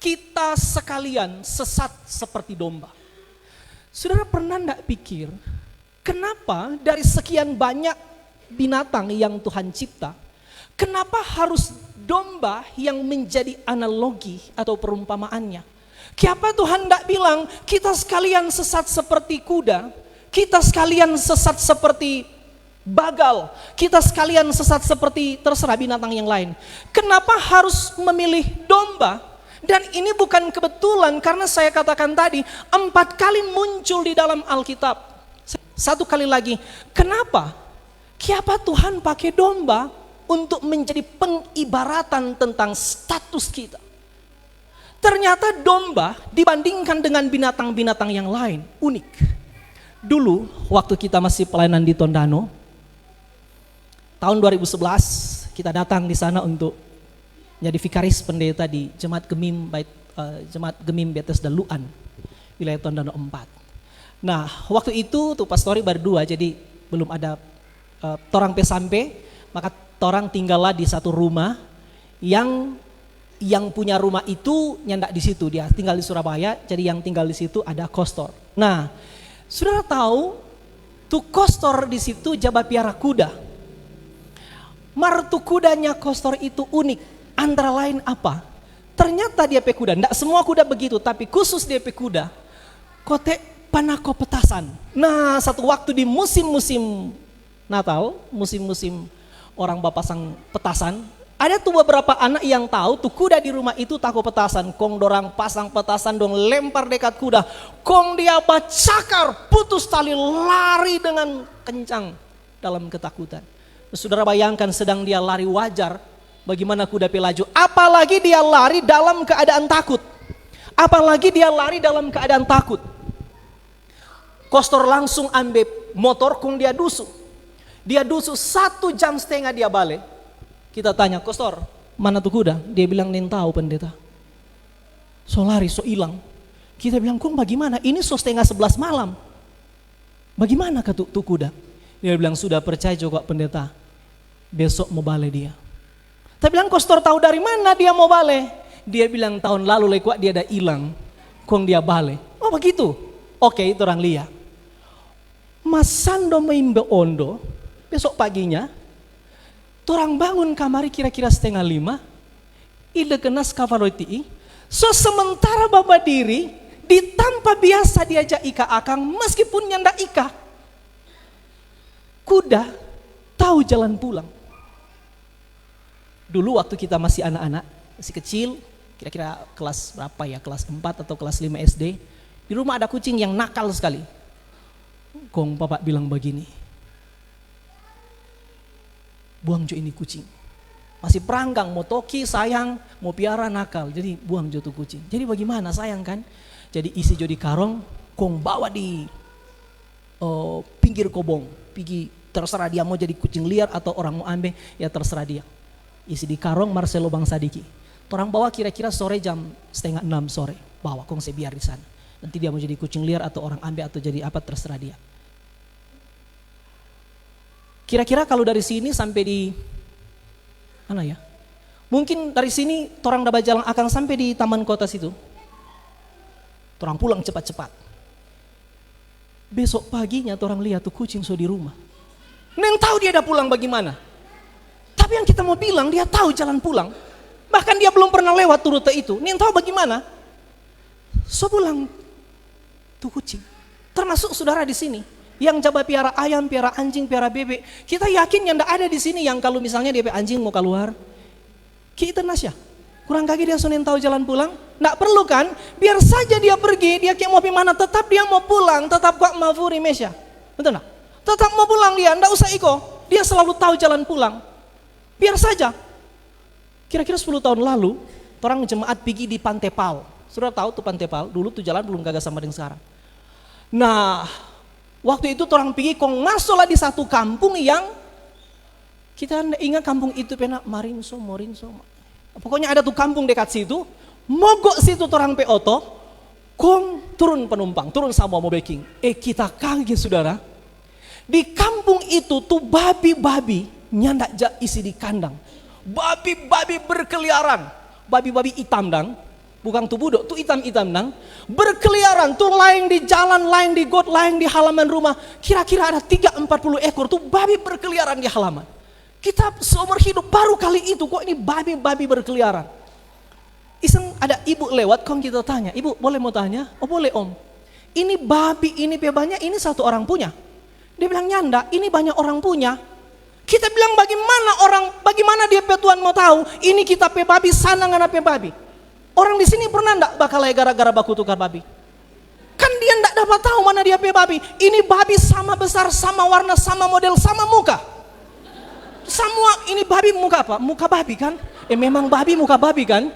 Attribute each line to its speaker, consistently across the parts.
Speaker 1: kita sekalian sesat seperti domba. Saudara pernah enggak pikir, kenapa dari sekian banyak binatang yang Tuhan cipta, kenapa harus domba yang menjadi analogi atau perumpamaannya? Kenapa Tuhan enggak bilang, kita sekalian sesat seperti kuda, kita sekalian sesat seperti bagal, kita sekalian sesat seperti terserah binatang yang lain. Kenapa harus memilih domba? Dan ini bukan kebetulan, karena saya katakan tadi 4 kali muncul di dalam Alkitab. Satu kali lagi, kenapa Tuhan pakai domba untuk menjadi pengibaratan tentang status kita? Ternyata domba dibandingkan dengan binatang-binatang yang lain unik. Dulu waktu kita masih pelayanan di Tondano, tahun 2011 kita datang di sana untuk jadi vikaris pendeta di Jemaat Gemim Bethesda Luan, wilayah Tondano 4. Nah, waktu itu tuh pastori baru 2, jadi belum ada torang sampai, maka torang tinggallah di satu rumah yang punya rumah itu nyandak di situ, dia tinggal di Surabaya, jadi yang tinggal di situ ada kostor. Nah, saudara tahu tuh kostor di situ jabat piara kuda. Martu kudanya kostor itu unik. Antara lain apa? Ternyata dia kuda, enggak semua kuda begitu, tapi khusus dia kuda, kote panako petasan. Nah, satu waktu di musim-musim Natal, musim-musim orang bapasang petasan, ada tuh beberapa anak yang tahu tuh kuda di rumah itu tako petasan, kong dorang pasang petasan dong lempar dekat kuda, kong dia bacakar, putus tali, lari dengan kencang dalam ketakutan. Saudara bayangkan sedang dia lari wajar, bagaimana kuda pelaju, apalagi dia lari dalam keadaan takut. Apalagi dia lari dalam keadaan takut. Kostor langsung ambil motor kong dia dusu. Dia dusu 1,5 jam dia balik. Kita tanya, Kostor, mana tuh kuda? Dia bilang, "Nen tahu pendeta. So lari, so hilang." Kita bilang, "Kong bagaimana? Ini so 10:30 malam. Bagaimana tuh kuda?" Dia bilang, "Sudah percaya juga pendeta. Besok mau balik dia." Tapi bilang, "Kostor tahu dari mana dia mau balik?" Dia bilang, "Tahun lalu lekuat dia ada hilang, kong dia balik." Oh begitu? Oke, itu orang lihat. Masando maimbe ondo, besok paginya, torang bangun kamari kira-kira 4:30, ide kenas kavaroti, so sementara bapak diri, ditampa biasa diajak ika akang, meskipun nyanda ika. Kuda tahu jalan pulang. Dulu waktu kita masih anak-anak, masih kecil, kira-kira kelas berapa ya, kelas 4 atau kelas 5 SD, di rumah ada kucing yang nakal sekali. Kong bapak bilang begini, "Buang jo ini kucing. Masih peranggang, mau toki, sayang, mau piara nakal, jadi buang jo tuh kucing." Jadi bagaimana, sayang kan? Jadi isi jo di karung, kong bawa di pinggir kobong, pergi, terserah dia mau jadi kucing liar atau orang mau ambil, ya terserah dia. Isi di karung Marcelo Bang Sadiki. Orang bawa kira-kira sore jam 5:30 sore, bawa kong saya biar di sana. Nanti dia mau jadi kucing liar atau orang ambil atau jadi apa terserah dia. Kira-kira kalau dari sini sampai di mana ya? Mungkin dari sini torang dapat jalan akan sampai di taman kota situ. Torang pulang cepat-cepat. Besok paginya torang lihat tuh kucing so di rumah. Neng tahu dia udah pulang bagaimana? Tapi yang kita mau bilang dia tahu jalan pulang. Bahkan dia belum pernah lewat rute itu. Neng tahu bagaimana? So pulang tuh kucing. Termasuk saudara di sini yang coba piara ayam, piara anjing, piara bebek. Kita yakin yang ada di sini yang kalau misalnya dia anjing mau keluar, kita nasya. Kurang kaki dia sonin tahu jalan pulang. Nggak perlu kan? Biar saja dia pergi, dia kayak mau mana, tetap dia mau pulang, tetap kok mafuri mesya. Betul nggak? Tetap mau pulang dia, nggak usah iko. Dia selalu tahu jalan pulang. Biar saja. Kira-kira 10 tahun lalu, orang jemaat pergi di Pantai Pal. Sudah tahu tuh Pantai Pal, dulu tuh jalan belum gagah sama dengan sekarang. Nah, waktu itu orang pergi kong masuklah di satu kampung yang kita ingat kampung itu pena Marinso. Pokoknya ada tuh kampung dekat situ, mogok situ orang pe oto, kong turun penumpang, turun sama mau baking. Kita kaget saudara, di kampung itu tuh babi-babi nyandak isi di kandang, babi-babi berkeliaran, babi-babi hitam dang, bukan tu budok, tu hitam-hitam nang, berkeliaran, tu lain di jalan, lain di got, lain di halaman rumah. Kira-kira ada 30-40 ekor tuh babi berkeliaran di halaman. Kita seumur hidup baru kali itu kok ini babi-babi berkeliaran. Iseng ada ibu lewat, kong kita tanya, ibu boleh mau tanya? Oh boleh om. Ini babi, ini banyak, ini satu orang punya. Dia bilang nyanda, ini banyak orang punya. Kita bilang bagaimana dia Tuhan mau tahu? Ini kita pe babi, sana ngana pe babi. Orang di sini pernah ndak bakal gara-gara baku tukar babi? Kan dia ndak dapat tahu mana dia pe babi. Ini babi sama besar, sama warna, sama model, sama muka. Semua ini babi muka apa? Muka babi kan? Memang babi muka babi kan?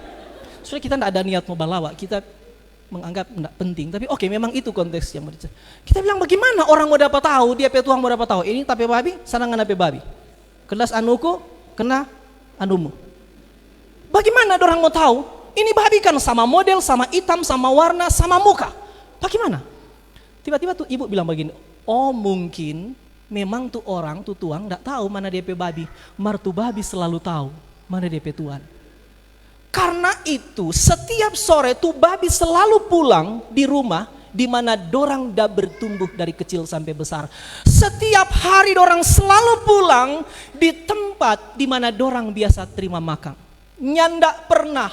Speaker 1: Soalnya kita ndak ada niat mau balawa, kita menganggap ndak penting. Tapi oke, memang itu konteks yang mau diceritakan. Kita bilang bagaimana orang mau dapat tahu? Dia pe Tuhan mau dapat tahu. Ini tapi babi, sana ngana pe babi. Kelas anuku, kena anumu. Bagaimana orang mau tahu? Ini babi kan sama model, sama hitam, sama warna, sama muka. Bagaimana? Tiba-tiba tuh ibu bilang begini, oh mungkin memang tuh orang, tuh tuang gak tahu mana dia pe babi. Martu babi selalu tahu mana dia pe Tuhan. Karena itu setiap sore tuh babi selalu pulang di rumah di mana dorang dah bertumbuh dari kecil sampai besar. Setiap hari dorang selalu pulang di tempat di mana dorang biasa terima makan. Nyanda pernah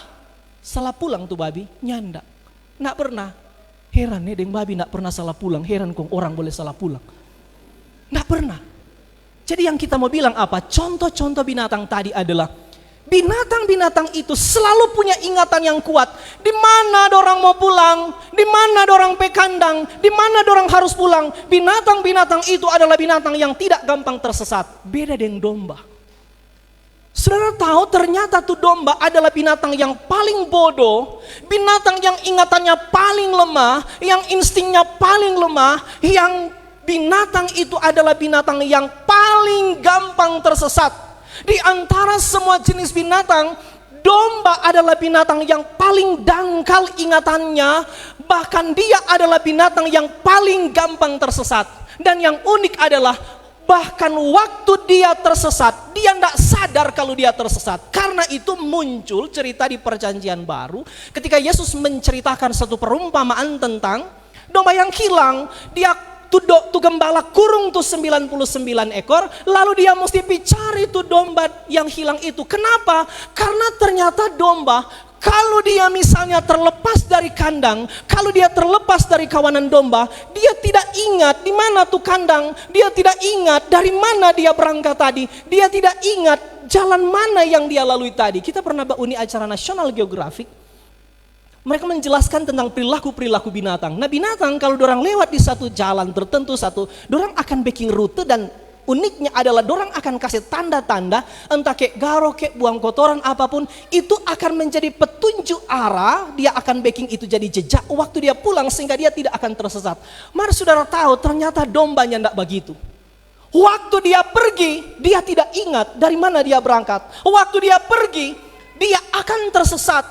Speaker 1: salah pulang tuh babi, nyanda. Nggak pernah. Heran nih, deng babi nggak pernah salah pulang. Heran kok orang boleh salah pulang. Nggak pernah. Jadi yang kita mau bilang apa? Contoh-contoh binatang tadi adalah binatang-binatang itu selalu punya ingatan yang kuat. Di mana dorang mau pulang, di mana dorang pe kandang, di mana dorang harus pulang. Binatang-binatang itu adalah binatang yang tidak gampang tersesat. Beda dengan domba. Saudara tahu ternyata tuh domba adalah binatang yang paling bodoh, binatang yang ingatannya paling lemah, yang instingnya paling lemah, yang binatang itu adalah binatang yang paling gampang tersesat. Di antara semua jenis binatang, domba adalah binatang yang paling dangkal ingatannya, bahkan dia adalah binatang yang paling gampang tersesat. Dan yang unik adalah bahkan waktu dia tersesat, dia tidak sadar kalau dia tersesat. Karena itu muncul cerita di Perjanjian Baru ketika Yesus menceritakan satu perumpamaan tentang domba yang hilang. Dia tuh gembala kurung tuh 99 ekor, lalu dia mesti cari tuh domba yang hilang itu. Kenapa? Karena ternyata domba kalau dia misalnya terlepas dari kandang, kalau dia terlepas dari kawanan domba, dia tidak ingat di mana tuh kandang, dia tidak ingat dari mana dia berangkat tadi, dia tidak ingat jalan mana yang dia lalui tadi. Kita pernah uni acara National Geographic. Mereka menjelaskan tentang perilaku-perilaku binatang. Nah binatang kalau dorang lewat di satu jalan tertentu dorang akan bikin rute dan uniknya adalah dorang akan kasih tanda-tanda, entah kayak garo, kayak buang kotoran apapun, itu akan menjadi petunjuk arah, dia akan bikin itu jadi jejak waktu dia pulang sehingga dia tidak akan tersesat. Mari saudara tahu ternyata dombanya tidak begitu. Waktu dia pergi, dia tidak ingat dari mana dia berangkat. Waktu dia pergi, dia akan tersesat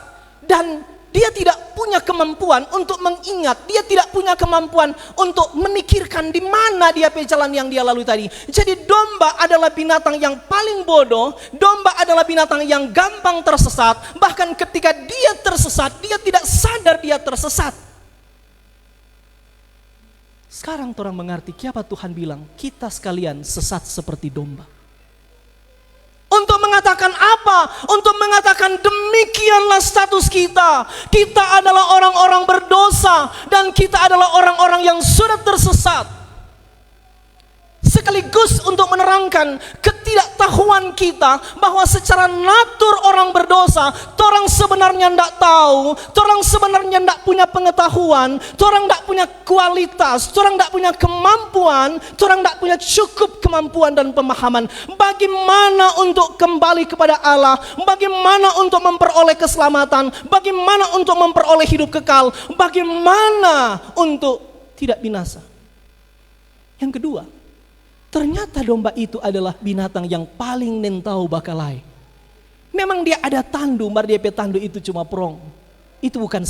Speaker 1: dan dia tidak punya kemampuan untuk mengingat, dia tidak punya kemampuan untuk memikirkan di mana dia pe jalan yang dia lalui tadi. Jadi domba adalah binatang yang paling bodoh, domba adalah binatang yang gampang tersesat. Bahkan ketika dia tersesat, dia tidak sadar dia tersesat. Sekarang orang mengerti kenapa Tuhan bilang kita sekalian sesat seperti domba. Untuk mengatakan apa? Untuk mengatakan demikianlah status kita. Kita adalah orang-orang berdosa dan kita adalah orang-orang yang sudah tersesat. Sekaligus untuk menerangkan ketidaktahuan kita bahwa secara natur orang berdosa, orang sebenarnya tidak tahu, orang sebenarnya tidak punya pengetahuan, orang tidak punya kualitas, orang tidak punya kemampuan, orang tidak punya cukup kemampuan dan pemahaman bagaimana untuk kembali kepada Allah, bagaimana untuk memperoleh keselamatan, bagaimana untuk memperoleh hidup kekal, bagaimana untuk tidak binasa. Yang kedua, ternyata domba itu adalah binatang yang paling nentau bakalai. Memang dia ada tandu, mar dia pe tandu itu cuma prong. Itu bukan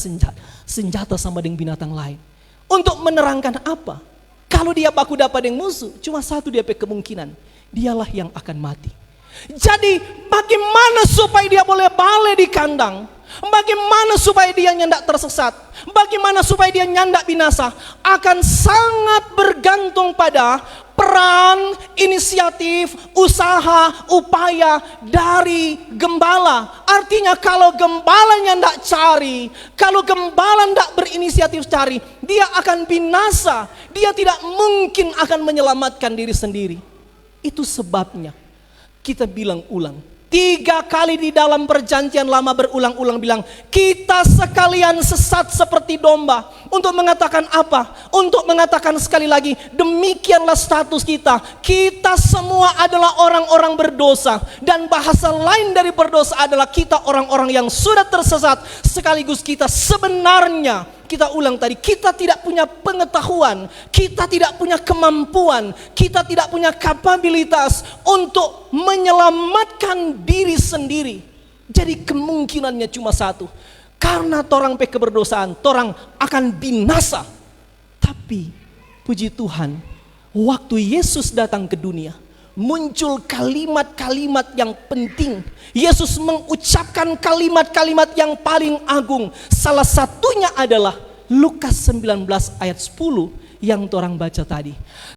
Speaker 1: senjata sama dengan binatang lain. Untuk menerangkan apa? Kalau dia baku dapat dengan musuh, cuma satu dia pe kemungkinan. Dialah yang akan mati. Jadi bagaimana supaya dia boleh balik di kandang? Bagaimana supaya dia nyandak tersesat? Bagaimana supaya dia nyandak binasa? Akan sangat bergantung pada peran, inisiatif, usaha, upaya dari gembala. Artinya kalau gembalanya ndak cari, kalau gembala ndak berinisiatif cari, dia akan binasa. Dia tidak mungkin akan menyelamatkan diri sendiri. Itu sebabnya kita bilang ulang. 3 kali di dalam perjanjian lama berulang-ulang bilang, kita sekalian sesat seperti domba. Untuk mengatakan apa? Untuk mengatakan sekali lagi, demikianlah status kita. Kita semua adalah orang-orang berdosa. Dan bahasa lain dari berdosa adalah kita orang-orang yang sudah tersesat. Sekaligus kita sebenarnya, kita ulang tadi, kita tidak punya pengetahuan, kita tidak punya kemampuan, kita tidak punya kapabilitas untuk menyelamatkan diri sendiri. Jadi kemungkinannya cuma satu, karena torang pe keberdosaan, torang akan binasa. Tapi puji Tuhan, waktu Yesus datang ke dunia, muncul kalimat-kalimat yang penting. Yesus mengucapkan kalimat-kalimat yang paling agung. Salah satunya adalah Lukas 19 ayat 10 yang torang baca tadi.